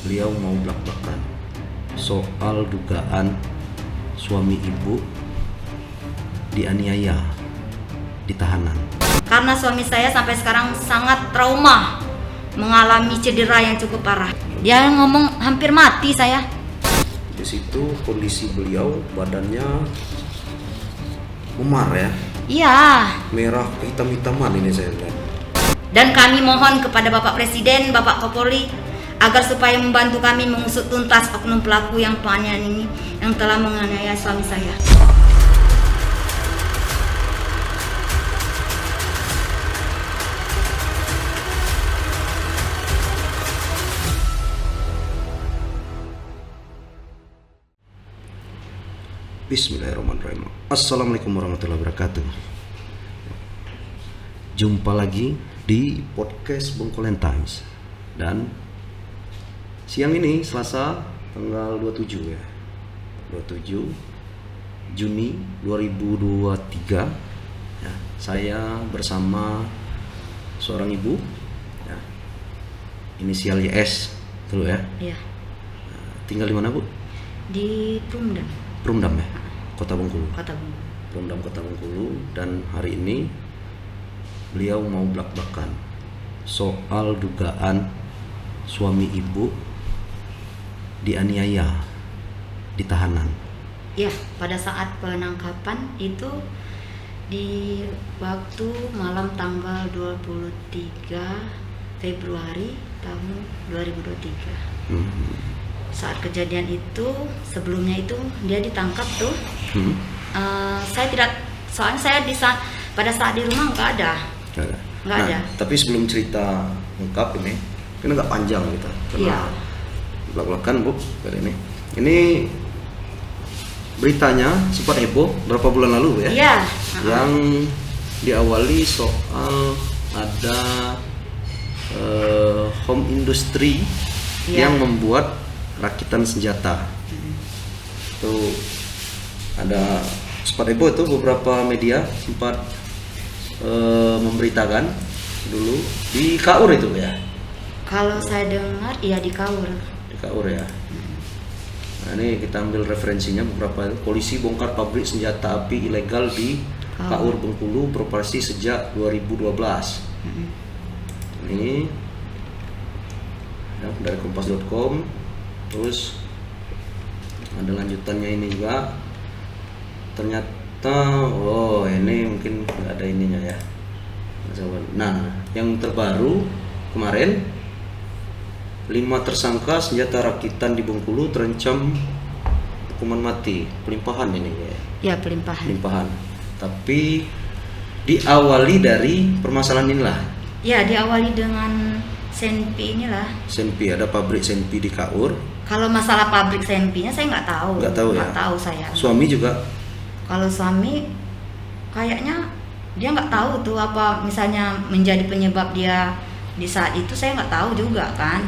beliau mau blak-blakan soal dugaan suami ibu dianiaya di tahanan. Karena suami saya sampai sekarang sangat trauma, mengalami cedera yang cukup parah. Dia ngomong hampir mati saya. Di situ kondisi beliau badannya memar ya, Iya. merah hitam-hitaman ini saya lihat. Dan kami mohon kepada Bapak Presiden, Bapak Kapolri, agar supaya membantu kami mengusut tuntas oknum pelaku yang tuannya ini yang telah menganiaya suami saya. Bismillahirrahmanirrahim. Assalamualaikum warahmatullahi wabarakatuh. Jumpa lagi di podcast Bongkolen Times. Dan siang ini Selasa tanggal 27 ya. 27 Juni 2023 ya, saya bersama seorang ibu ya, inisial YS dulu ya. Iya. Tinggal di mana, Bu? Di Perumdam ya, Kota Bengkulu. Kota Bengkulu. Perumdam Kota Bengkulu. Dan hari ini beliau mau blak-blakan soal dugaan suami ibu dianiaya di tahanan. Ya, pada saat penangkapan itu di waktu malam tanggal 23 Februari tahun 2023. Saat kejadian itu, sebelumnya itu dia ditangkap tuh. Saya tidak, soalnya saya pada saat di rumah nggak ada. Nggak ada. Tapi sebelum cerita lengkap ini, kan agak panjang gitu. Iya. Belak-belakan Bu, kali ini. Ini beritanya sempat heboh berapa bulan lalu ya? Iya. Yang diawali soal ada home industry yang membuat rakitan senjata. Itu ada sempat heboh itu, beberapa media sempat memberitakan dulu di KAUR itu ya. Kalau saya dengar iya di KAUR. Di KAUR ya. Nah, ini kita ambil referensinya beberapa itu. Polisi bongkar pabrik senjata api ilegal di KAUR Bengkulu beroperasi sejak 2012. Ini ya, dari kompas.com. Terus ada lanjutannya ini juga. Ternyata ini mungkin nggak ada ininya ya. Nah, yang terbaru kemarin 5 tersangka senjata rakitan di Bengkulu terancam hukuman mati, pelimpahan ini ya. Ya, pelimpahan. Tapi diawali dari permasalahan inilah. Ya, diawali dengan Senpi inilah. Senpi, ada pabrik Senpi di KAUR. Kalau masalah pabrik Senpinya saya nggak tahu. Nggak tahu ya. Nggak tahu saya. Suami juga. Kalau suami kayaknya dia nggak tahu tuh apa misalnya menjadi penyebab dia di saat itu, saya nggak tahu juga kan.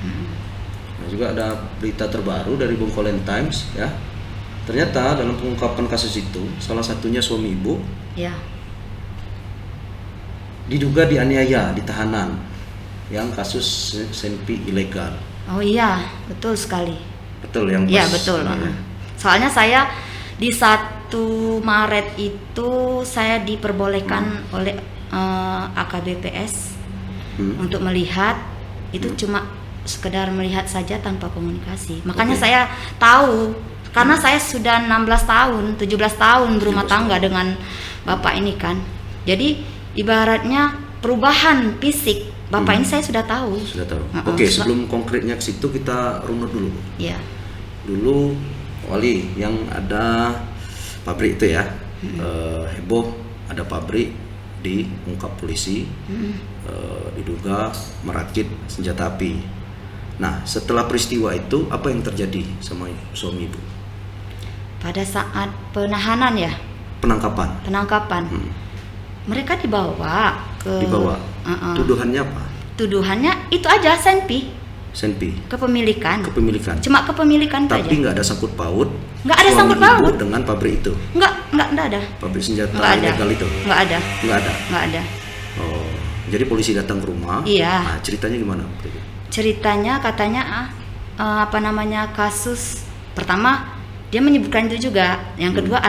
Nah, juga ada berita terbaru dari Bongkolen Times ya. Ternyata dalam pengungkapan kasus itu salah satunya suami ibu Ya. diduga dianiaya di tahanan yang kasus Senpi ilegal. Oh iya, betul sekali. Betul yang pas. Iya, betul. Soalnya saya di 1 Maret itu saya diperbolehkan oleh AKBPS untuk melihat. Itu cuma sekedar melihat saja tanpa komunikasi. Makanya saya tahu karena saya sudah 16 tahun, 17 tahun berumah tangga dengan bapak ini kan. Jadi ibaratnya perubahan fisik bapak ini saya sudah tahu. Sudah tahu. Oke, sebelum konkretnya ke situ kita runut dulu. Iya. Dulu Wali yang ada pabrik itu ya, heboh ada pabrik diungkap polisi diduga merakit senjata api. Nah, setelah peristiwa itu apa yang terjadi sama suami ibu? Pada saat penahanan ya, penangkapan. Mereka dibawa ke Tuduhannya apa? Tuduhannya itu aja Senpi. Kepemilikan. Cuma kepemilikan saja. Tapi nggak ada sangkut paut. Nggak ada sangkut paut dengan pabrik itu. Nggak ada. Pabrik senjata ilegal itu. Nggak ada. Oh, jadi polisi datang ke rumah. Iya. Nah, ceritanya gimana? ceritanya katanya kasus pertama dia menyebutkan itu juga. Yang kedua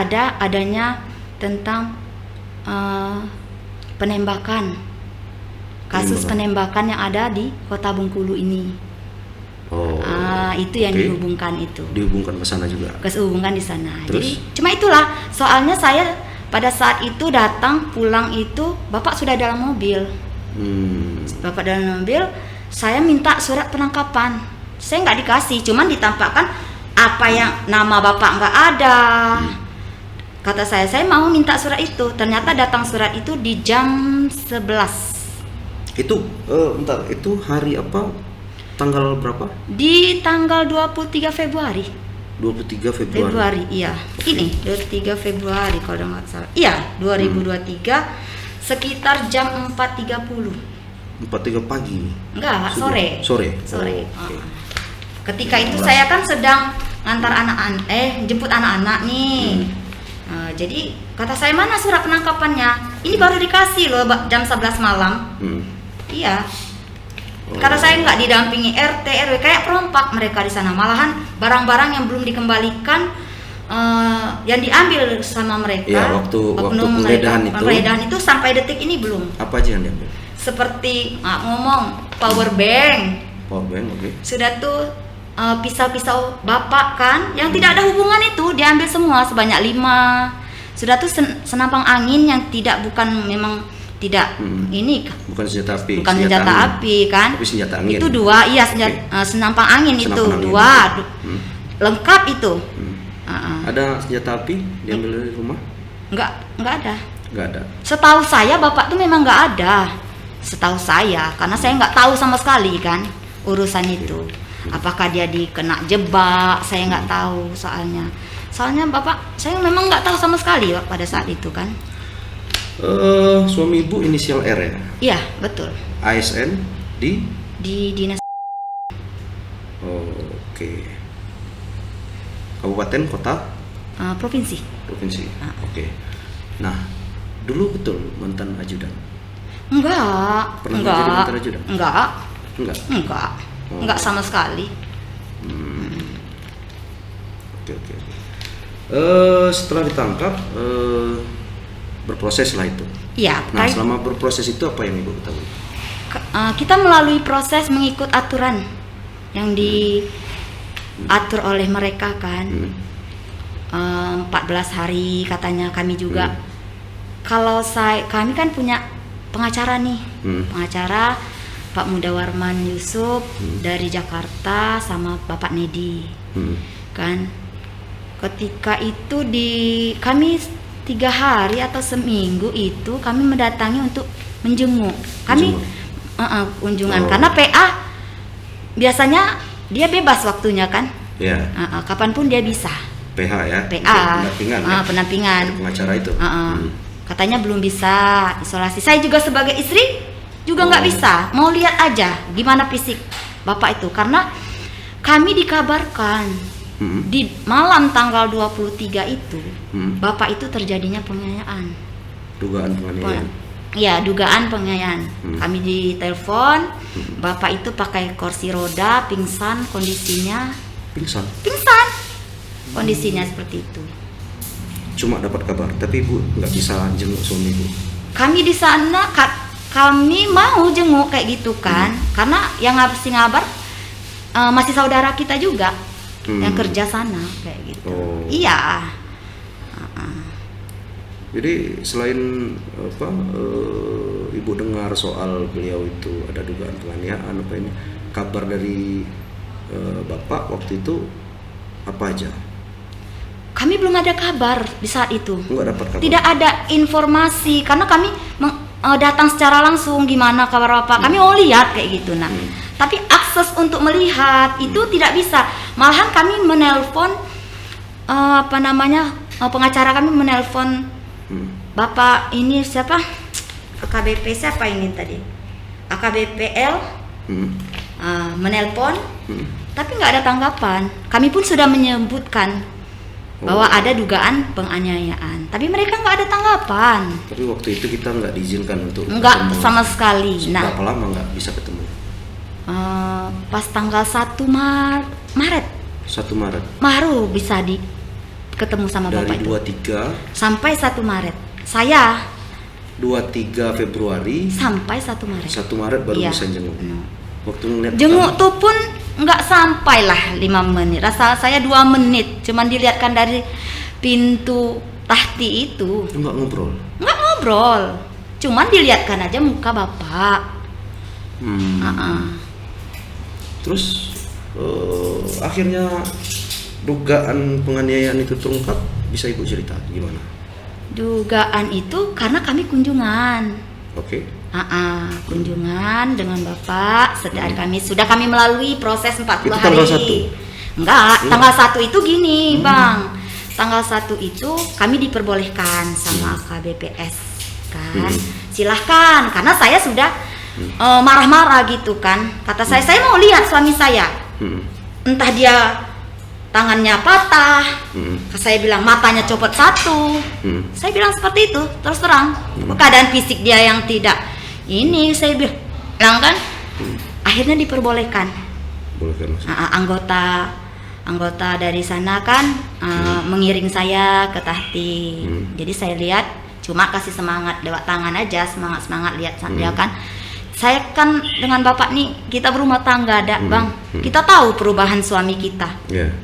adanya tentang penembakan. Kasus penembakan yang ada di Kota Bengkulu ini. Itu yang dihubungkan itu. Dihubungkan ke sana juga. Kehubungan di sana. Terus? Jadi cuma itulah. Soalnya saya pada saat itu datang pulang itu Bapak sudah dalam mobil. Bapak dalam mobil, saya minta surat penangkapan. Saya nggak dikasih, cuman ditampakkan apa yang nama Bapak nggak ada. Kata saya mau minta surat itu. Ternyata datang surat itu di jam 11. Itu bentar, itu hari apa? Tanggal berapa? Di tanggal 23 Februari. 23 Februari. Iya. Ini 23 Februari kalau nggak salah. Iya, 2023 sekitar jam 4.30. 4.30 pagi. Enggak, Sore. Sore. Okay. Ketika itu saya kan sedang ngantar jemput anak-anak nih. Jadi kata saya, mana surat penangkapannya? Ini baru dikasih loh jam 11 malam. Iya. Karena saya nggak didampingi RT RW, kayak perompak mereka di sana. Malahan barang-barang yang belum dikembalikan yang diambil sama mereka. Iya, waktu penggeledahan itu sampai detik ini belum. Apa aja yang diambil? Seperti ngomong power bank. Oke. Sudah tuh pisau-pisau Bapak kan yang tidak ada hubungan itu diambil semua sebanyak 5. Sudah tuh senampang angin yang memang tidak ini bukan senjata api. Bukan senjata api kan? Tapi senjata angin. Itu 2, iya senampang angin itu 2. Lengkap itu. Ada senjata api diambil dari rumah? Enggak ada. Enggak ada. Setahu saya Bapak tuh memang enggak ada. Setahu saya, karena saya enggak tahu sama sekali kan urusan itu. Apakah dia dikena jebak? Saya enggak tahu soalnya. Soalnya Bapak, saya memang enggak tahu sama sekali pada saat itu kan. Suami Ibu inisial R ya? Iya, betul. ASN di dinas. Oke. Kabupaten, kota? Provinsi. Oke. Nah, dulu betul mantan ajudan? Enggak. Pernah jadi mantan ajudan? Enggak. Enggak sama sekali. Oke. Setelah ditangkap, berproses lah itu. Iya. Nah, selama berproses itu apa yang Ibu ketahui? Kita melalui proses mengikut aturan yang diatur oleh mereka kan. 14 hari katanya kami juga. Kalau kami kan punya pengacara nih. Pengacara Pak Mudawarman Yusuf dari Jakarta sama Bapak Nedi. Kan. Ketika itu kami 3 hari atau seminggu itu kami mendatangi untuk menjenguk. Kami kunjungan karena PA biasanya dia bebas waktunya kan. Iya. Kapanpun dia bisa. PH ya. PA. Pendampingan. Pengacara itu. Katanya belum bisa isolasi. Saya juga sebagai istri juga nggak bisa. Mau lihat aja gimana fisik Bapak itu karena kami dikabarkan di malam tanggal 23 itu Bapak itu terjadinya penganiayaan. Dugaan penganiayaan. Iya, dugaan penganiayaan. Kami ditelepon, Bapak itu pakai kursi roda, pingsan kondisinya. Pingsan. Kondisinya seperti itu. Cuma dapat kabar, tapi Ibu nggak bisa jenguk suami Ibu. Kami di sana kami mau jenguk kayak gitu kan, karena yang ngasih ngabar masih saudara kita juga. Yang kerja sana kayak gitu. Iya. Jadi selain Ibu dengar soal beliau itu ada dugaan penganiayaan apa ini, kabar dari Bapak waktu itu apa aja? Kami belum ada kabar di saat itu. Enggak dapat kabar. Tidak ada informasi karena kami datang secara langsung gimana kabar Bapak. Kami mau lihat kayak gitu nah. Tapi akses untuk melihat itu tidak bisa. Malahan kami menelpon pengacara kami menelpon Bapak ini siapa? AKBP siapa ini tadi? AKBPL menelpon tapi nggak ada tanggapan. Kami pun sudah menyebutkan bahwa ada dugaan penganiayaan, tapi mereka nggak ada tanggapan. Tapi waktu itu kita nggak diizinkan untuk nggak sama sekali. Berapa lama nggak bisa ketemu? pas tanggal 1 Maret 1 Maret. baru bisa ketemu sama Dari bapak itu. 23 Sampai 1 Maret. Saya 23 Februari sampai 1 Maret. 1 Maret baru Iya. bisa jenguk. Hmm. Waktu ngeliat Jenguk tuh pun nggak sampai lah 5 menit. Rasa saya 2 menit. Cuman dilihatkan dari pintu tahti itu. enggak ngobrol. Nggak ngobrol. Cuman dilihatkan aja muka bapak. Terus akhirnya dugaan penganiayaan itu terungkap, bisa Ibu cerita gimana? Dugaan itu karena kami kunjungan. Oke. Kunjungan dengan bapak setiap hari Kamis. Sudah kami melalui proses 40 Itu hari. tanggal 1? Enggak, tanggal 1 itu gini, Bang. Tanggal 1 itu kami diperbolehkan sama KBPS kan. Silahkan, karena saya sudah marah-marah gitu kan. Kata saya mau lihat suami saya. Entah dia tangannya patah. Saya bilang matanya copot 1. Saya bilang seperti itu, terus terang. Keadaan fisik dia yang tidak ini, saya bilang kan. Akhirnya diperbolehkan. Bolehkan masuk. Anggota dari sana kan mengiring saya ke tahti. Jadi saya lihat, cuma kasih semangat lewat tangan aja, semangat lihat dia kan. Saya kan dengan bapak nih, kita berumah tangga Bang. Kita tahu perubahan suami kita. Yeah.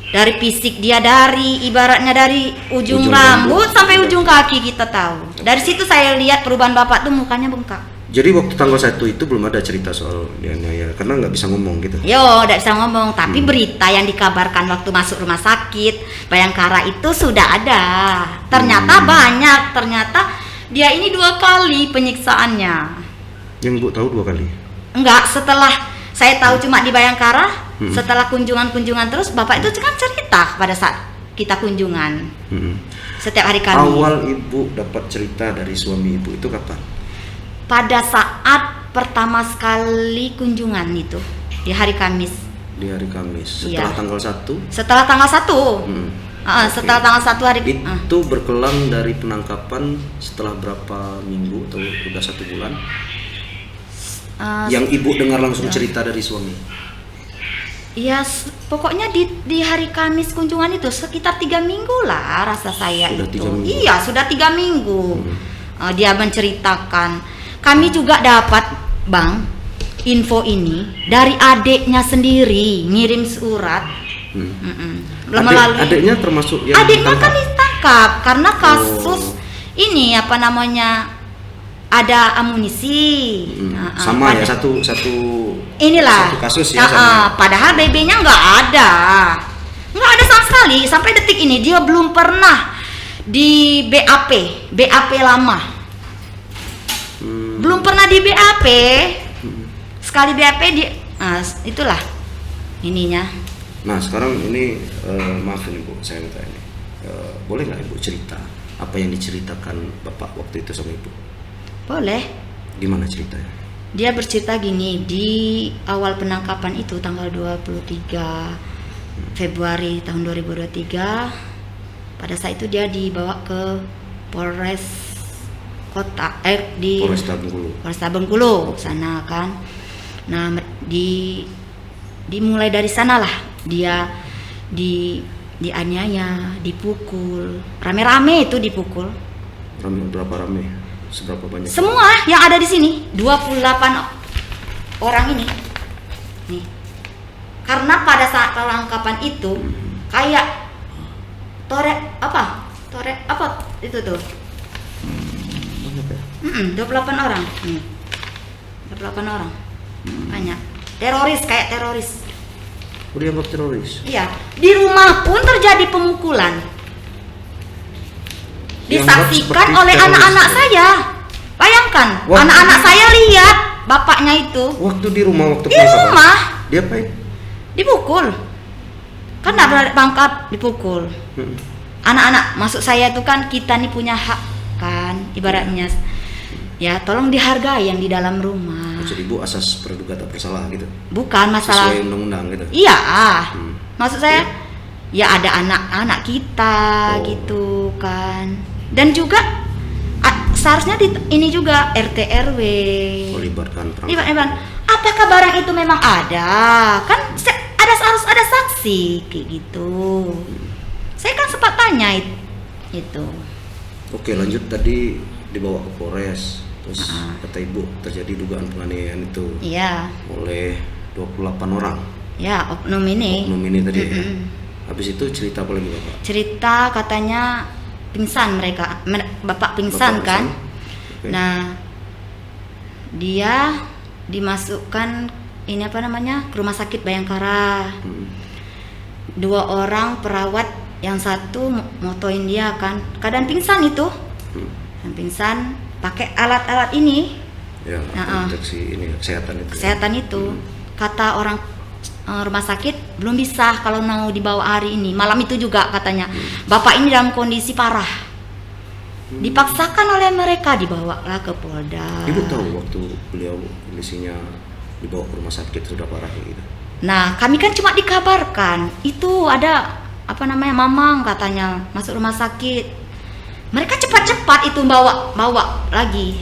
Dari fisik dia, dari ibaratnya dari ujung rambut sampai ujung kaki kita tahu. Dari situ saya lihat perubahan bapak tuh mukanya bengkak. Jadi waktu tanggal 1 itu belum ada cerita soal dianiaya karena nggak bisa ngomong gitu. Nggak bisa ngomong. Tapi berita yang dikabarkan waktu masuk rumah sakit Bayangkara itu sudah ada. Ternyata banyak. Ternyata dia ini 2 kali penyiksaannya. Yang Ibu tahu 2 kali? Enggak, setelah saya tahu cuma di Bayangkara, setelah kunjungan terus bapak itu kan cerita pada saat kita kunjungan. Setiap hari kami. Awal Ibu dapat cerita dari suami Ibu itu kapan? Pada saat pertama sekali kunjungan itu di hari Kamis. Di hari Kamis. Setelah tanggal 1? Setelah tanggal 1. Setelah tanggal 1 hari itu berkelang dari penangkapan setelah berapa minggu atau udah 1 bulan? Yang Ibu dengar langsung cerita dari suami? Iya, pokoknya di hari Kamis kunjungan itu sekitar 3 minggu lah rasa saya sudah itu. 3 minggu. Iya, sudah 3 minggu. Dia menceritakan. Kami juga dapat, Bang, info ini dari adiknya sendiri, ngirim surat. Adiknya termasuk yang adiknya kan ditangkap karena kasus ini apa namanya, ada amunisi. Sama ya, satu inilah satu kasus ya. Sama. Padahal BB-nya nggak ada sama sekali. Sampai detik ini dia belum pernah di BAP lama. Belum pernah di BAP. Sekali BAP itulah ininya. Nah sekarang ini maaf nih Bu, saya minta ini, boleh nggak Ibu cerita apa yang diceritakan Bapak waktu itu sama Ibu? Boleh. Gimana ceritanya? Dia bercerita gini, di awal penangkapan itu tanggal 23 Februari tahun 2023, pada saat itu dia dibawa ke Polres di Polresta Bengkulu sana kan. Nah, dimulai dari sanalah dia dianiaya, dipukul, rame-rame itu dipukul. Berapa rame? Seberapa banyak? Semua yang ada di sini, 28 orang ini. Nih. Karena pada saat penangkapan itu kayak toret apa itu tuh. 28 orang. Nih. 28 orang. Banyak. Teroris, kayak teroris. Dianggap teroris? Iya. Di rumah pun terjadi pemukulan. Disaksikan oleh anak-anak saya. Bayangkan, anak-anak saya lihat bapaknya itu. Waktu di rumah, di rumah. Dia apain? Dipukul. Kan nggak berada pangkat, dipukul. Anak-anak, maksud saya itu kan kita nih punya hak kan, ibaratnya. Ya, tolong dihargai yang di dalam rumah. Maksud Ibu asas praduga tak bersalah gitu? Bukan masalah. Sesuai undang-undang gitu? Iya. Maksud saya, ya ada anak-anak kita gitu kan. Dan juga seharusnya ini juga RT RW. Melibatkan apakah barang itu memang ada? Kan harus ada saksi kayak gitu. Saya kan sempat tanya itu. Oke, lanjut tadi dibawa ke Polres. Terus kata ibu terjadi dugaan penganiayaan itu oleh 28 orang. Ya, oknum ini tadi ya. Habis itu cerita apa lagi Bapak? Cerita katanya pingsan mereka. Bapak pingsan kan? Okay. Nah, dia dimasukkan ke rumah sakit Bayangkara. 2 orang perawat, yang satu motoin dia kan, keadaan pingsan itu. Yang pingsan pakai alat-alat ini. Ya, deteksi ini kesehatan itu. Kata orang rumah sakit belum bisa kalau mau dibawa hari ini. Malam itu juga katanya. Bapak ini dalam kondisi parah. Dipaksakan oleh mereka dibawalah ke Polda. Ibu tahu waktu beliau kondisinya dibawa ke rumah sakit sudah parah gitu. Nah, kami kan cuma dikabarkan itu ada mamang katanya masuk rumah sakit. Mereka cepat-cepat itu bawa lagi.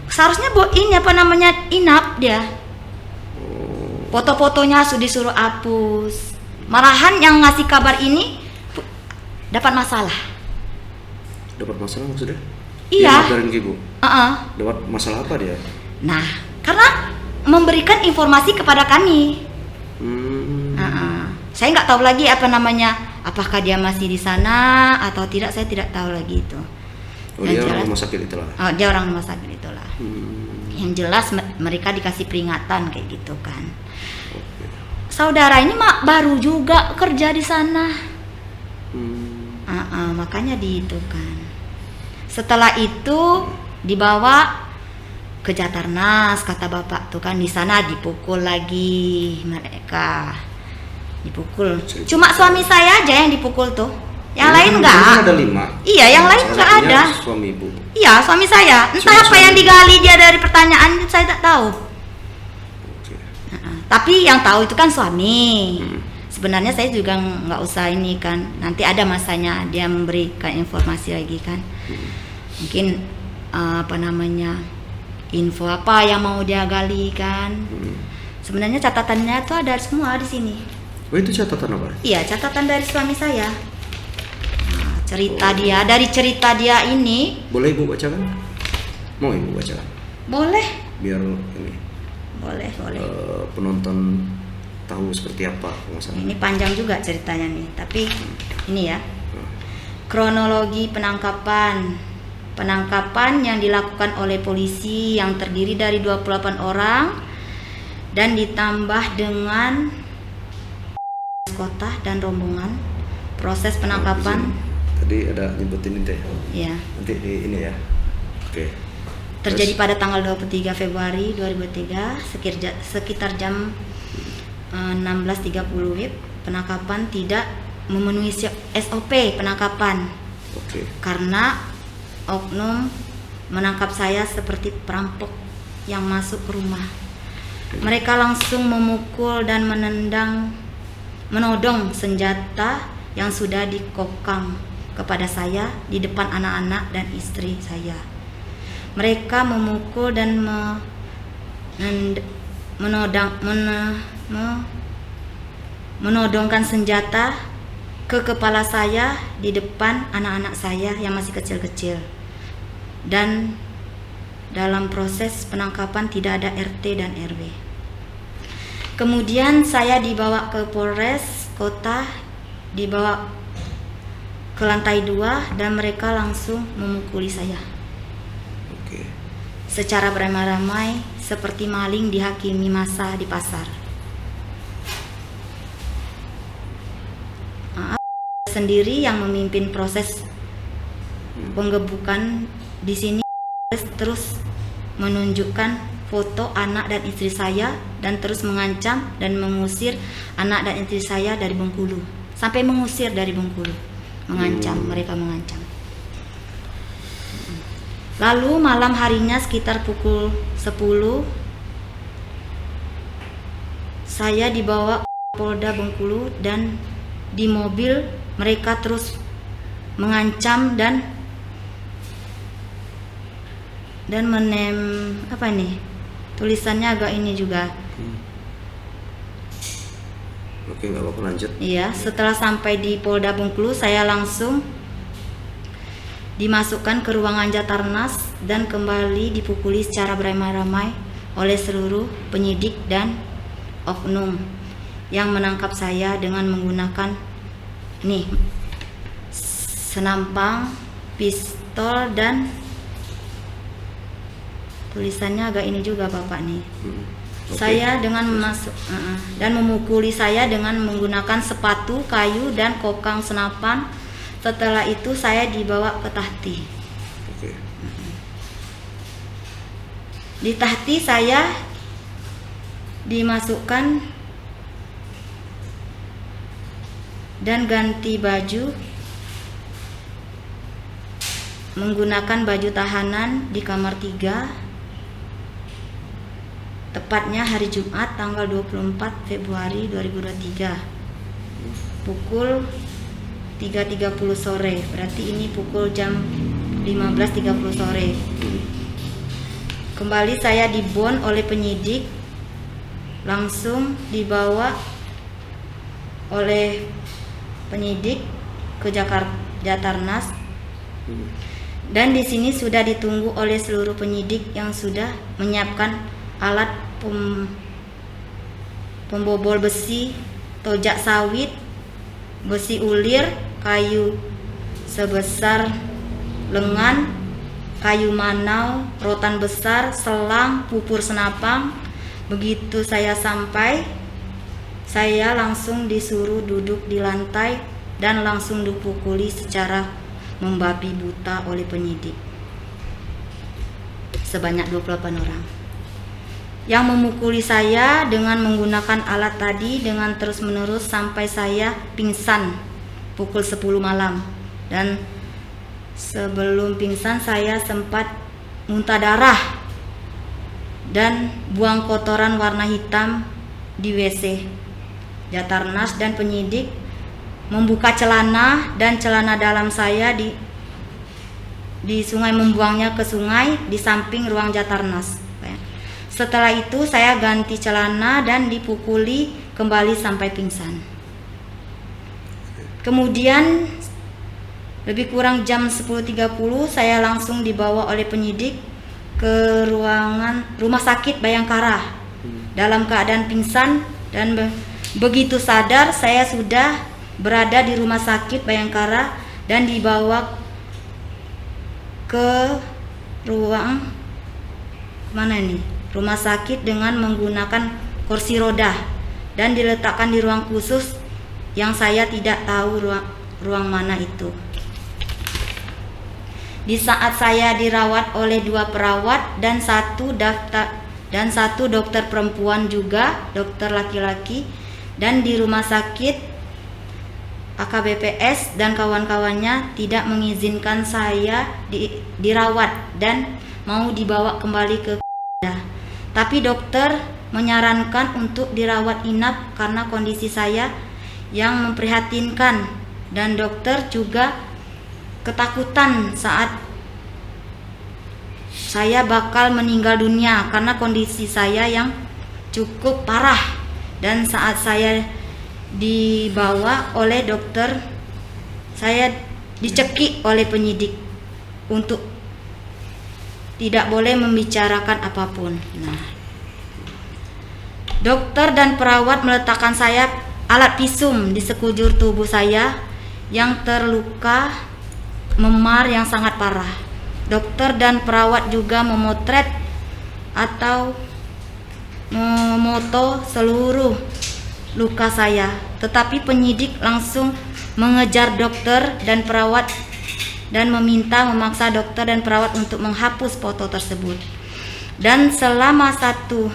Seharusnya inap dia. Foto-fotonya sudah disuruh hapus. Marahan yang ngasih kabar ini dapat masalah. Dapat masalah maksudnya? Iya. Dia ngabarin ke ibu. Dapat masalah apa dia? Nah, karena memberikan informasi kepada kami. Saya nggak tahu lagi apakah dia masih di sana atau tidak, saya tidak tahu lagi itu. Dia orang rumah sakit itulah. Dia orang rumah sakit itulah. Yang jelas mereka dikasih peringatan kayak gitu kan. Okay. Saudara ini baru juga kerja di sana. Makanya itu kan. Setelah itu dibawa ke Jatarnas, kata bapak tuh kan, di sana dipukul lagi mereka. Dipukul. Cuma suami saya aja yang dipukul tuh. Yang lain enggak. Ada 5. Iya, yang lain enggak ada. Suami ibu. Iya, suami saya. Entah apa yang digali dia dari pertanyaan saya tak tahu. Okay. Tapi yang tahu itu kan suami. Sebenarnya saya juga nggak usah ini kan. Nanti ada masanya dia memberikan informasi lagi kan. Mungkin info apa yang mau dia gali kan. Sebenarnya catatannya tuh ada semua di sini. Oh, itu catatan apa? Iya, catatan dari suami saya. Dari cerita dia ini. Boleh ibu bacakan? Mau ibu bacakan? Boleh. Biar ini. Boleh. Penonton tahu seperti apa masalah. Ini panjang juga ceritanya nih, tapi ini ya. Kronologi penangkapan yang dilakukan oleh polisi yang terdiri dari 28 orang dan ditambah dengan kota dan rombongan. Proses penangkapan tadi ada nyebutin ini deh. Iya. Nanti di ini ya. Oke. Terjadi pada tanggal 23 Februari 2003 sekitar jam 16.30 WIB. Penangkapan tidak memenuhi SOP penangkapan. Oke. Karena oknum menangkap saya seperti perampok yang masuk ke rumah. Mereka langsung memukul dan menodong senjata yang sudah dikokang kepada saya di depan anak-anak dan istri saya. Mereka memukul dan menodongkan senjata ke kepala saya di depan anak-anak saya yang masih kecil-kecil. Dan dalam proses penangkapan tidak ada RT dan RW. Kemudian saya dibawa ke Polres Kota, dibawa ke lantai 2 dan mereka langsung memukuli saya. Oke. Secara beramai-ramai seperti maling dihakimi massa di pasar. Sendiri yang memimpin proses penggebukan di sini, terus menunjukkan foto anak dan istri saya dan terus mengancam dan mengusir anak dan istri saya dari Bengkulu. Sampai mengusir dari Bengkulu. Mereka mengancam. Lalu malam harinya sekitar pukul 10 saya dibawa ke Polda Bengkulu dan di mobil mereka terus mengancam dan tulisannya agak ini juga. Oke, nggak apa-apa, lanjut. Iya, setelah sampai di Polda Bengkulu, saya langsung dimasukkan ke ruangan Jatarnas dan kembali dipukuli secara beramai-ramai oleh seluruh penyidik dan oknum yang menangkap saya dengan menggunakan senampang, pistol, dan tulisannya agak ini juga Bapak nih. Oke. Saya dengan dan memukuli saya dengan menggunakan sepatu kayu dan kokang senapan. Setelah itu saya dibawa ke tahti. Oke. Di tahti saya dimasukkan dan ganti baju menggunakan baju tahanan di kamar 3. Tepatnya hari Jumat tanggal 24 Februari 2023 pukul 3.30 sore. Berarti ini pukul jam 15.30 sore. Kembali saya dibon oleh penyidik, langsung dibawa oleh penyidik ke Jatarnas. Dan di sini sudah ditunggu oleh seluruh penyidik yang sudah menyiapkan alat pembobol besi, tojak sawit, besi ulir, kayu sebesar lengan, kayu manau, rotan besar, selang, pupur senapang. Begitu saya sampai, saya langsung disuruh duduk di lantai dan langsung dipukuli secara membabi buta oleh penyidik sebanyak 28 orang yang memukuli saya dengan menggunakan alat tadi dengan terus-menerus sampai saya pingsan pukul 10 malam. Dan sebelum pingsan saya sempat muntah darah dan buang kotoran warna hitam di WC. Jatarnas dan penyidik membuka celana dan celana dalam saya di sungai, membuangnya ke sungai di samping ruang Jatarnas. Setelah itu saya ganti celana dan dipukuli kembali sampai pingsan. Kemudian lebih kurang jam 10.30 saya langsung dibawa oleh penyidik ke ruangan rumah sakit Bayangkara dalam keadaan pingsan, dan begitu sadar saya sudah berada di rumah sakit Bayangkara dan dibawa ke rumah sakit dengan menggunakan kursi roda dan diletakkan di ruang khusus yang saya tidak tahu ruang mana itu. Di saat saya dirawat oleh 2 perawat dan satu dokter perempuan juga, dokter laki-laki, dan di rumah sakit AKBPS dan kawan-kawannya tidak mengizinkan saya dirawat dan mau dibawa kembali ke tapi dokter menyarankan untuk dirawat inap karena kondisi saya yang memprihatinkan, dan dokter juga ketakutan saat saya bakal meninggal dunia karena kondisi saya yang cukup parah. Dan saat saya dibawa oleh dokter, saya dicekik oleh penyidik untuk tidak boleh membicarakan apapun. Dokter dan perawat meletakkan saya alat visum di sekujur tubuh saya yang terluka memar yang sangat parah. Dokter dan perawat juga memotret atau memoto seluruh luka saya, tetapi penyidik langsung mengejar dokter dan perawat dan memaksa dokter dan perawat untuk menghapus foto tersebut. Dan selama satu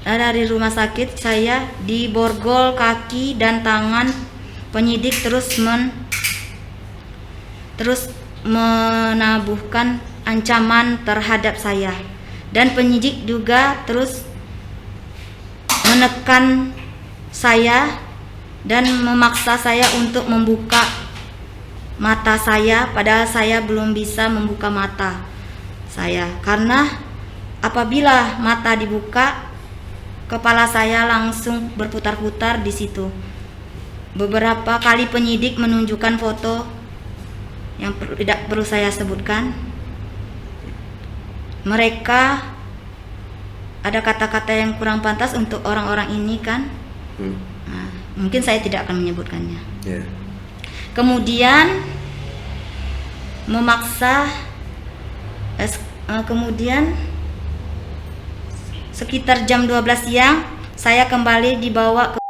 dari rumah sakit saya diborgol kaki dan tangan. Penyidik terus menabuhkan ancaman terhadap saya, dan penyidik juga terus menekan saya dan memaksa saya untuk membuka mata saya, padahal saya belum bisa membuka mata. saya, karena apabila mata dibuka, kepala saya langsung berputar-putar di situ. Beberapa kali penyidik menunjukkan foto yang tidak perlu saya sebutkan. Mereka ada kata-kata yang kurang pantas untuk orang-orang ini kan. Nah, mungkin saya tidak akan menyebutkannya. Kemudian memaksa, kemudian sekitar jam 12 siang saya kembali dibawa ke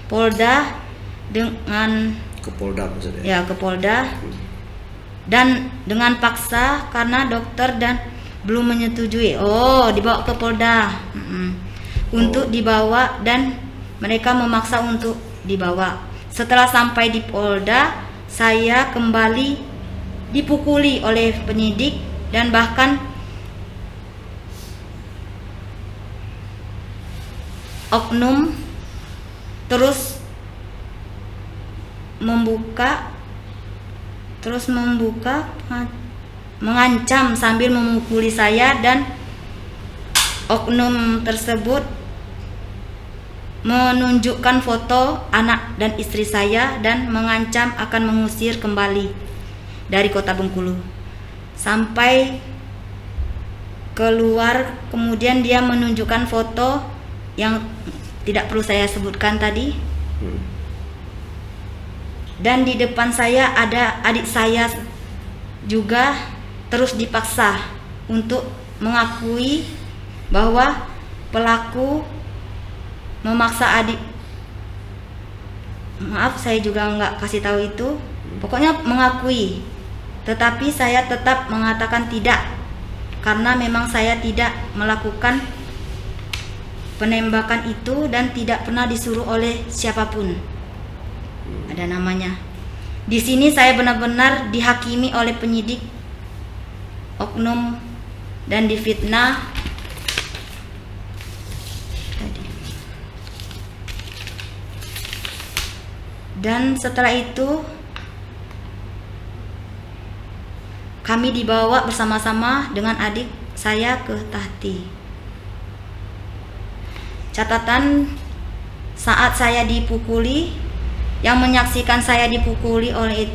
Polda dengan Ke Polda maksudnya? Ya, ke Polda. Dan dengan paksa karena dokter dan belum menyetujui. Oh, dibawa ke Polda. Untuk dibawa, dan mereka memaksa untuk dibawa. Setelah sampai di Polda, saya kembali dipukuli oleh penyidik dan bahkan oknum terus membuka mengancam sambil memukuli saya, dan oknum tersebut menunjukkan foto anak dan istri saya dan mengancam akan mengusir kembali dari kota Bengkulu. Sampai keluar, kemudian dia menunjukkan foto yang tidak perlu saya sebutkan tadi. Dan di depan saya ada adik saya juga terus dipaksa untuk mengakui bahwa pelaku memaksa adik. Maaf, saya juga nggak kasih tahu itu. Pokoknya mengakui. Tetapi saya tetap mengatakan tidak, karena memang saya tidak melakukan penembakan itu dan tidak pernah disuruh oleh siapapun. Ada namanya. Di sini saya benar-benar dihakimi oleh penyidik oknum dan difitnah. Dan setelah itu kami dibawa bersama-sama dengan adik saya ke Tahti. Catatan saat saya dipukuli, yang menyaksikan saya dipukuli oleh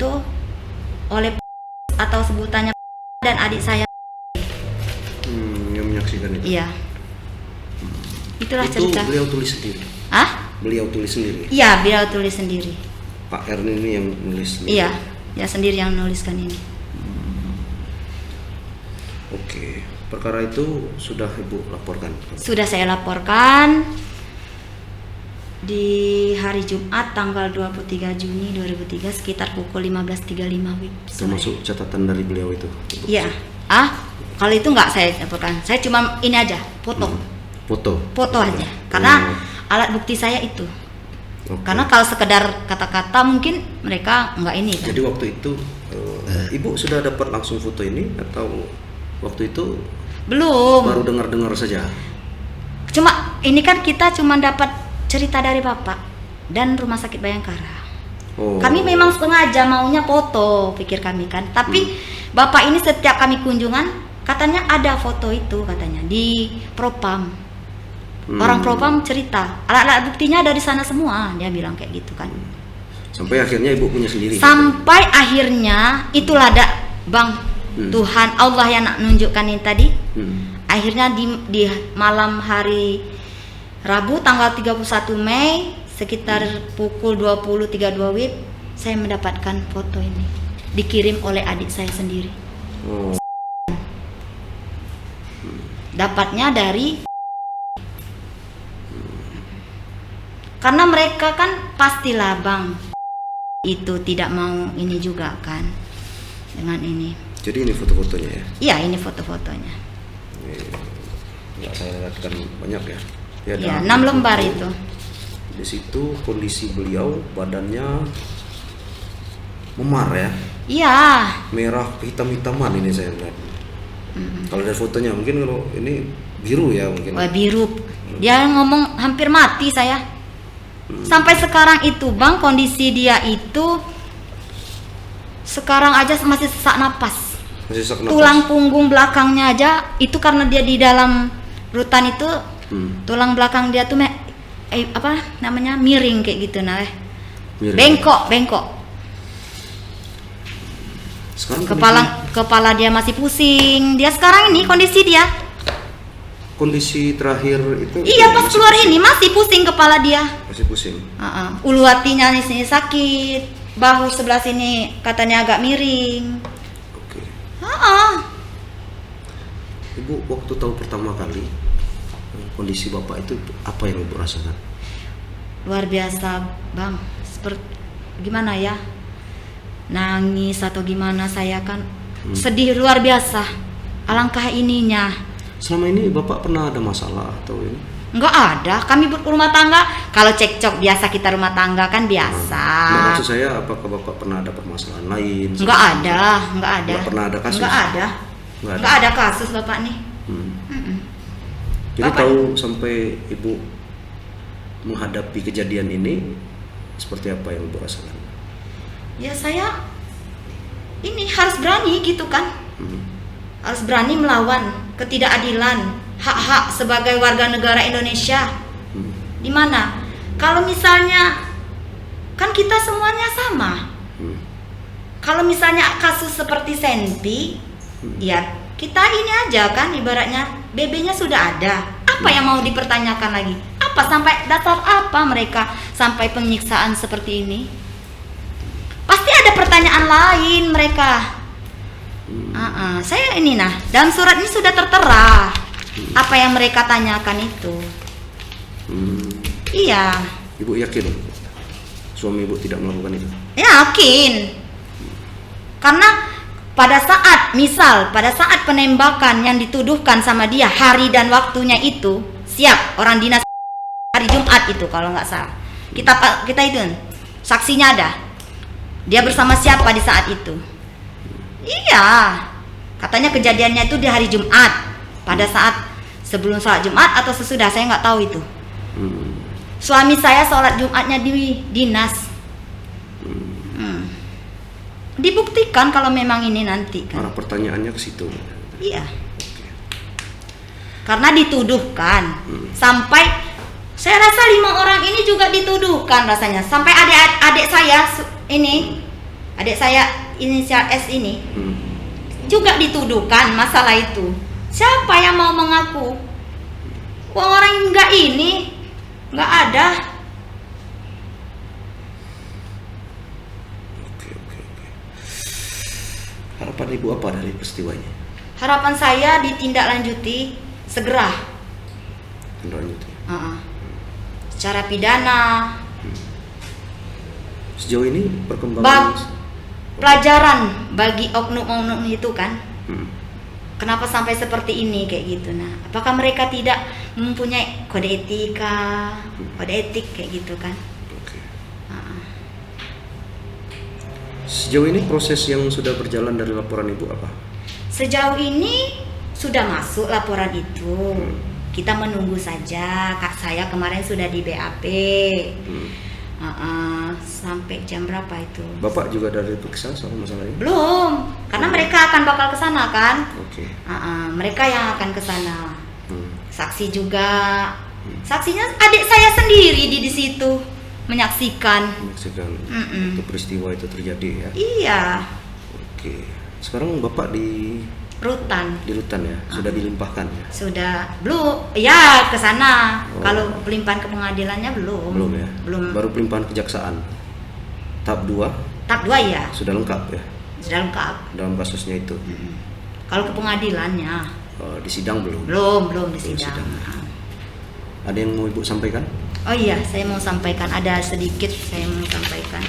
atau sebutannya dan adik saya. Yang menyaksikan itu? Iya. Itulah itu cerita. Beliau tulis sendiri? Beliau tulis sendiri? Iya, beliau tulis sendiri. Pak Erni ini yang nulis sendiri? Iya, ya sendiri yang menuliskan ini. Oke, perkara itu sudah Ibu laporkan? Sudah saya laporkan di hari Jumat tanggal 23 Juni 2003 sekitar pukul 15.35 WIB. Termasuk catatan dari beliau itu? Iya. Kalau itu nggak saya laporkan. Saya cuma ini aja, foto. Foto aja. Karena alat bukti saya itu. Karena kalau sekedar kata-kata mungkin mereka nggak ini kan. Jadi waktu itu Ibu sudah dapat langsung foto ini atau waktu itu belum? Baru dengar-dengar saja. Cuma ini kan kita cuma dapat cerita dari Bapak dan Rumah Sakit Bayangkara. Kami memang sengaja maunya foto, pikir kami kan. Tapi Bapak ini setiap kami kunjungan katanya ada foto itu katanya di Propam. Orang Propam cerita, alat-alat buktinya dari sana semua, dia bilang kayak gitu kan. Sampai akhirnya Ibu punya sendiri. Sampai akhirnya itulah Bang, Tuhan Allah yang nak nunjukkan ini tadi. Akhirnya di malam hari Rabu tanggal 31 Mei sekitar pukul 20.32 WIB saya mendapatkan foto ini. Dikirim oleh adik saya sendiri. Dapatnya dari, karena mereka kan pastilah Bang itu tidak mau ini juga kan dengan ini. Jadi ini foto-fotonya ya? Iya, ini foto-fotonya. Nggak saya lihatkan banyak ya? Ya, 6 lembar itu. Di situ kondisi beliau badannya memar ya? Iya. Merah hitam-hitaman ini saya lihat. Kalau dari fotonya mungkin kalau ini biru ya mungkin. Biru. Dia ngomong hampir mati saya. Sampai sekarang itu Bang, kondisi dia itu sekarang aja masih sesak napas. Masih sesak napas. Tulang punggung belakangnya aja itu karena dia di dalam rutan itu tulang belakang dia tuh apa namanya miring kayak gitu Miring. bengkok. Sekarang Kepala dia masih pusing. Dia sekarang ini kondisi terakhir itu. Iya, pas masih keluar pusing. ini masih pusing kepala dia. Masih pusing. Ulu hatinya di sini sakit, bahu sebelah sini katanya agak miring. Oke. Ibu waktu tahu pertama kali kondisi bapak itu apa yang ibu rasakan? Luar biasa, Bang. Seperti gimana ya? Nangis atau gimana, saya kan sedih luar biasa. Alangkah ininya. Selama ini bapak pernah ada masalah atau ini? Enggak ada. Kami berumah tangga. Kalau cekcok biasa, kita rumah tangga kan biasa. Nah, maksud saya apakah bapak pernah ada permasalahan lain? Enggak ada. Nggak pernah ada kasus? Enggak ada kasus bapak nih. Jadi Bapak tahu sampai ibu menghadapi kejadian ini seperti apa yang ibu rasakan? Ya saya ini harus berani gitu kan. Harus berani melawan ketidakadilan hak-hak sebagai warga negara Indonesia. Di mana kalau misalnya kan kita semuanya sama. Kalau misalnya kasus seperti Senpi, ya kita ini aja kan ibaratnya BB-nya sudah ada. Apa yang mau dipertanyakan lagi? Apa sampai dasar apa mereka sampai penyiksaan seperti ini? Pasti ada pertanyaan lain mereka. Saya ini dalam surat ini sudah tertera apa yang mereka tanyakan itu. Iya. Ibu yakin suami ibu tidak melakukan itu? Yakin. Karena pada saat penembakan yang dituduhkan sama dia, hari dan waktunya itu siap orang dinas hari Jumat itu kalau nggak salah. Kita itu saksinya ada. Dia bersama siapa di saat itu? Iya. Katanya kejadiannya itu di hari Jumat. Pada saat sebelum sholat Jumat atau sesudah, saya nggak tahu itu. Suami saya sholat Jumatnya di dinas. Dibuktikan kalau memang ini nanti kan. Arah pertanyaannya ke situ. Iya. Karena dituduhkan sampai saya rasa 5 orang ini juga dituduhkan rasanya. Sampai adik saya inisial S ini juga dituduhkan masalah itu. Siapa yang mau mengaku? Orang enggak ini enggak ada. Oke. Harapan ibu apa dari peristiwanya? Harapan saya ditindaklanjuti segera. Lanjut. Secara pidana. Sejauh ini perkembangan Pelajaran bagi oknum-oknum itu kan. Kenapa sampai seperti ini kayak gitu apakah mereka tidak mempunyai kode etika, kode etik kayak gitu kan. Sejauh ini proses yang sudah berjalan dari laporan ibu apa? Sejauh ini sudah masuk laporan itu. Kita menunggu saja. Kak saya kemarin sudah di BAP. Sampai jam berapa itu? Bapak juga dari periksa soal masalah ini? Belum, karena mereka akan bakal ke sana kan. Mereka yang akan ke sana. Saksi juga. Saksinya adik saya sendiri di situ menyaksikan. Itu peristiwa itu terjadi ya? Iya. Oke. Sekarang Bapak di rutan ya? Sudah dilimpahkan ya? Sudah. Belum. Ya, ke sana. Kalau pelimpahan ke pengadilannya belum. Belum ya? Belum. Baru pelimpahan kejaksaan. Tahap 2? Tahap 2 ya. Sudah lengkap ya? Sudah lengkap. Dalam kasusnya itu. Kalau ke pengadilannya di sidang belum? Belum di sidang. Ada yang mau Ibu sampaikan? Oh iya, saya mau sampaikan, ada sedikit saya mau sampaikan.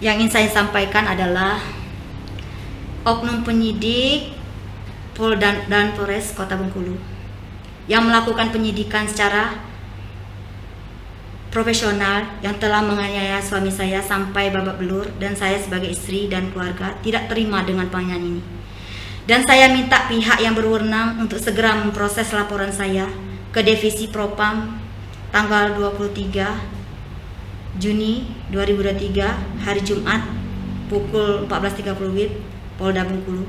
Yang ingin saya sampaikan adalah oknum penyidik Polda dan Polres Kota Bengkulu yang melakukan penyidikan secara profesional yang telah menganiaya suami saya sampai babak belur, dan saya sebagai istri dan keluarga tidak terima dengan penganiayaan ini. Dan saya minta pihak yang berwenang untuk segera memproses laporan saya ke Divisi Propam tanggal 23 Juni 2023 hari Jumat pukul 14.30 WIB Polda Bengkulu.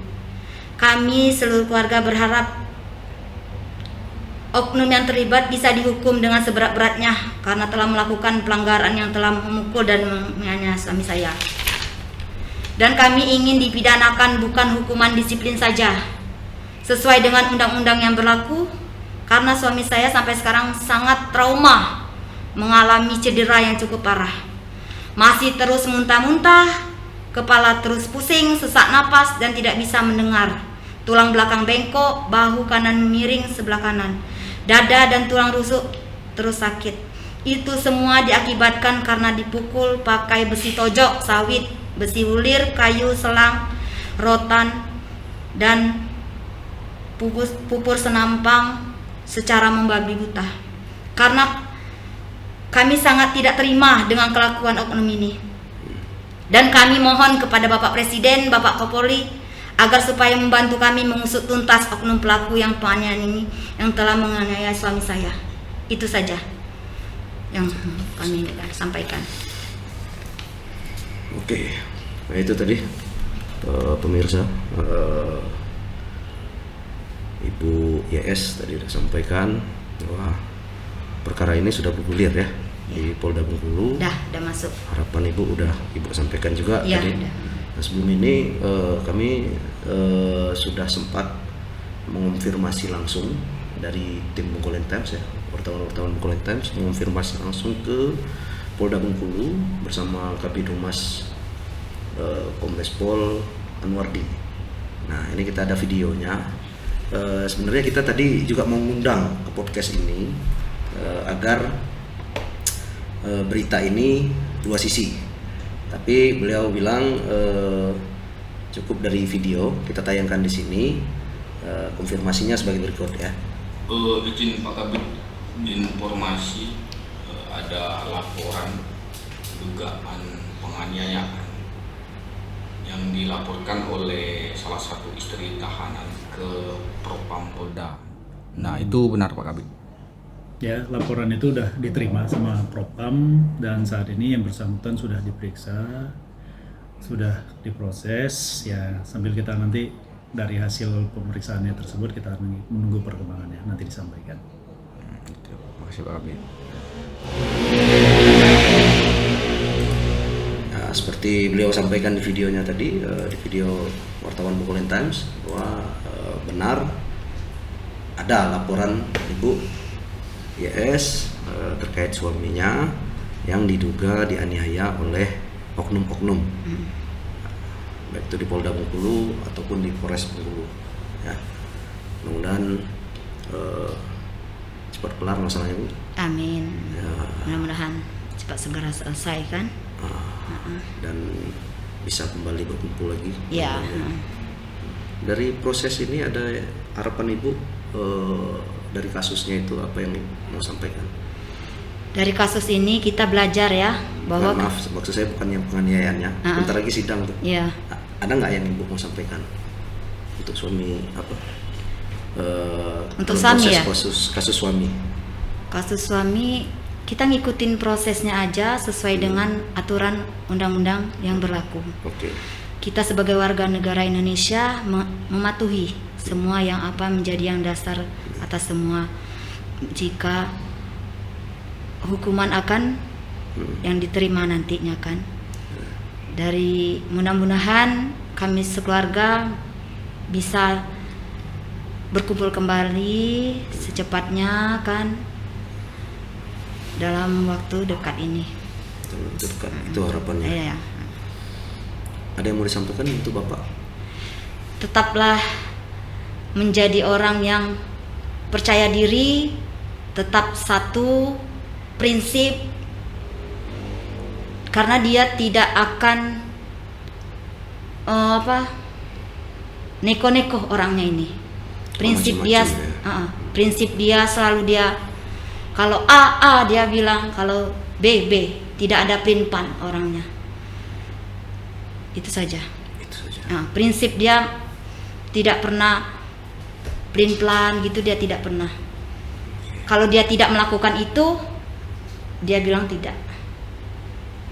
Kami seluruh keluarga berharap oknum yang terlibat bisa dihukum dengan seberat-beratnya karena telah melakukan pelanggaran yang telah memukul dan menganiaya suami saya. Dan kami ingin dipidanakan bukan hukuman disiplin saja, sesuai dengan undang-undang yang berlaku, karena suami saya sampai sekarang sangat trauma, mengalami cedera yang cukup parah. Masih terus muntah-muntah, kepala terus pusing, sesak napas dan tidak bisa mendengar. Tulang belakang bengkok, bahu kanan miring sebelah kanan. Dada dan tulang rusuk terus sakit. Itu semua diakibatkan karena dipukul pakai besi tojok, sawit, besi ulir, kayu, selang, rotan, dan pupur senampang secara membabi buta. Karena kami sangat tidak terima dengan kelakuan oknum ini. Dan kami mohon kepada Bapak Presiden, Bapak Kapolri, agar supaya membantu kami mengusut tuntas oknum pelaku yang penganiayaan ini yang telah menganiaya suami saya. Itu saja yang kami sampaikan. Oke, nah itu tadi pemirsa, Ibu YS tadi sudah sampaikan bahwa perkara ini sudah bergulir ya di Polda Bengkulu. Udah masuk. Harapan Ibu udah Ibu sampaikan juga Ya, tadi. udah. Nah, sebelum ini kami sudah sempat mengonfirmasi langsung dari tim Bengkulu Times ya, wartawan Bengkulu Times mengonfirmasi langsung ke Polda Bengkulu bersama Kabid Humas Kombes Pol Anwardi. Nah ini kita ada videonya. Sebenarnya kita tadi juga mengundang ke podcast ini agar berita ini dua sisi. Tapi beliau bilang cukup dari video, kita tayangkan di sini. Konfirmasinya sebagai berikut ya. Izin Pak Kabid, informasi ada laporan dugaan penganiayaan yang dilaporkan oleh salah satu istri tahanan ke Propam Polda. Nah itu benar Pak Kabid? Ya, laporan itu sudah diterima sama Propam dan saat ini yang bersangkutan sudah diperiksa, sudah diproses ya, sambil kita nanti dari hasil pemeriksaannya tersebut kita menunggu perkembangannya, nanti disampaikan. Terima kasih Pak Kabid. Nah, seperti beliau sampaikan di videonya tadi, di video wartawan Bengkulu Times, bahwa benar ada laporan Ibu YS terkait suaminya yang diduga dianiaya oleh oknum-oknum, baik itu di Polda Bengkulu ataupun di Polres Bengkulu. Ya, mudah-mudahan cepat kelar masalahnya, Bu. Amin. Ya. Mudah-mudahan cepat segera selesai kan. Dan bisa kembali berkumpul lagi. Ya. Dari proses ini ada harapan Ibu dari kasusnya itu apa yang mau sampaikan? Dari kasus ini kita belajar ya bahwa Maaf, maksud saya bukan yang penganiayaannya. Bentar lagi sidang tuh. ya, Ada nggak yang Ibu mau sampaikan untuk suami apa? Untuk dalam suami proses ya? kasus suami. Kasus suami kita ngikutin prosesnya aja sesuai dengan aturan undang-undang yang berlaku. Oke. Kita sebagai warga negara Indonesia mematuhi semua yang apa menjadi yang dasar atas semua. Jika hukuman akan yang diterima nantinya kan. Dari mudah-mudahan kami sekeluarga bisa berkumpul kembali secepatnya kan dalam waktu dekat ini. Dekat itu harapannya. Iya. Ada yang mau disampaikan untuk Bapak? Tetaplah menjadi orang yang percaya diri, tetap satu prinsip, karena dia tidak akan neko-neko orangnya ini. Prinsip dia, Macam-macam prinsip dia selalu dia kalau A dia bilang, kalau B, tidak ada pelin-pelan orangnya. Itu saja. Prinsip dia tidak pernah pelin-pelan gitu, dia tidak pernah. Kalau dia tidak melakukan itu, dia bilang tidak.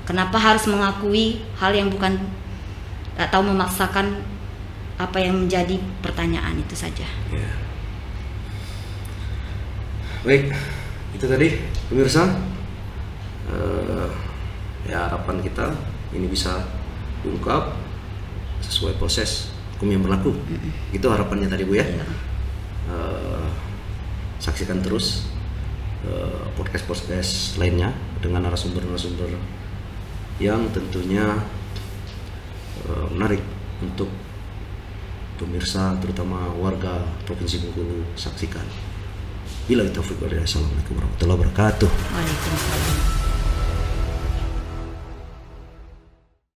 Kenapa harus mengakui hal yang bukan, atau memaksakan apa yang menjadi pertanyaan itu saja. Ya. Baik, itu tadi pemirsa. Ya harapan kita ini bisa diungkap sesuai proses hukum yang berlaku. Itu harapannya tadi Bu ya. Saksikan terus podcast lainnya dengan narasumber-narasumber yang tentunya menarik untuk pemirsa terutama warga Provinsi Bengkulu saksikan. Bila taufiq wal hidayah. Assalamualaikum warahmatullahi wabarakatuh. Waalaikumsalam.